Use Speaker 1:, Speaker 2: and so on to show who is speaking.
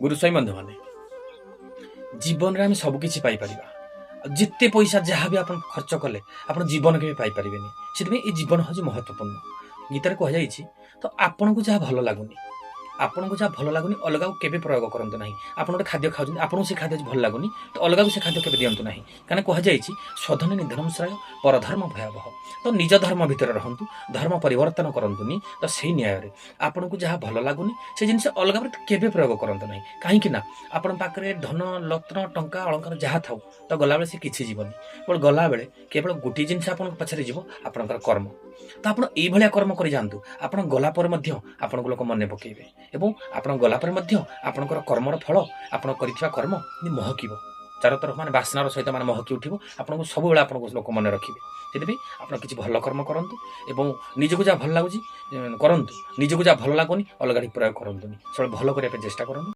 Speaker 1: गुरुस्वामी बंधु मैंने जीवन में आम सबकि पाइपर जिते पैसा जहाँ भी आप खर्च कले आप जीवन के पाइपर से जीवन हूँ महत्वपूर्ण गीतार कहुई तो आपन को जहाँ भल लगुनि आपन को जहाँ भल लगुनि अलग को केवे प्रयोग करते ना आप गोटे खाद्य खाऊँ आपको से खाद्य भल लगुनि तो अलग को से खाद्य केवे दिंतु ना कहीं कहुई स्वधन निधनम श्राय परधर्म भयावह तो निज धर्म भितर रहतु धर्म परिवर्तन करतुनि तो से न्याय आपन को जहाँ भल लगुनि से जिन अलग केवे प्रयोग करते ना कहीं आपण पाखे धन रत्न टंका अलंकार जहाँ थाउ तो गला बेले से किसी जीवन केवल गला बेले केवल गोटे जिन आप पछरे जीव आपणकर कर्म तो आप कर्म कर जातु आप गला आपण को लोक मन पकेबे एवं आप गला आपणकर कर्मर फल आप कर्म महकिब चार तरफ माने बास्नार सहित माने महकी उठिबो आपको सब बेले आपको लोक मन रखिबे से आप किसी भल कर्म करंतु एवं निजको जहाँ भल लगुच करंतु निजको जहाँ भल लगुनि अलग प्रयोग करंतुनि सब भल करने चेष्टा करंतु।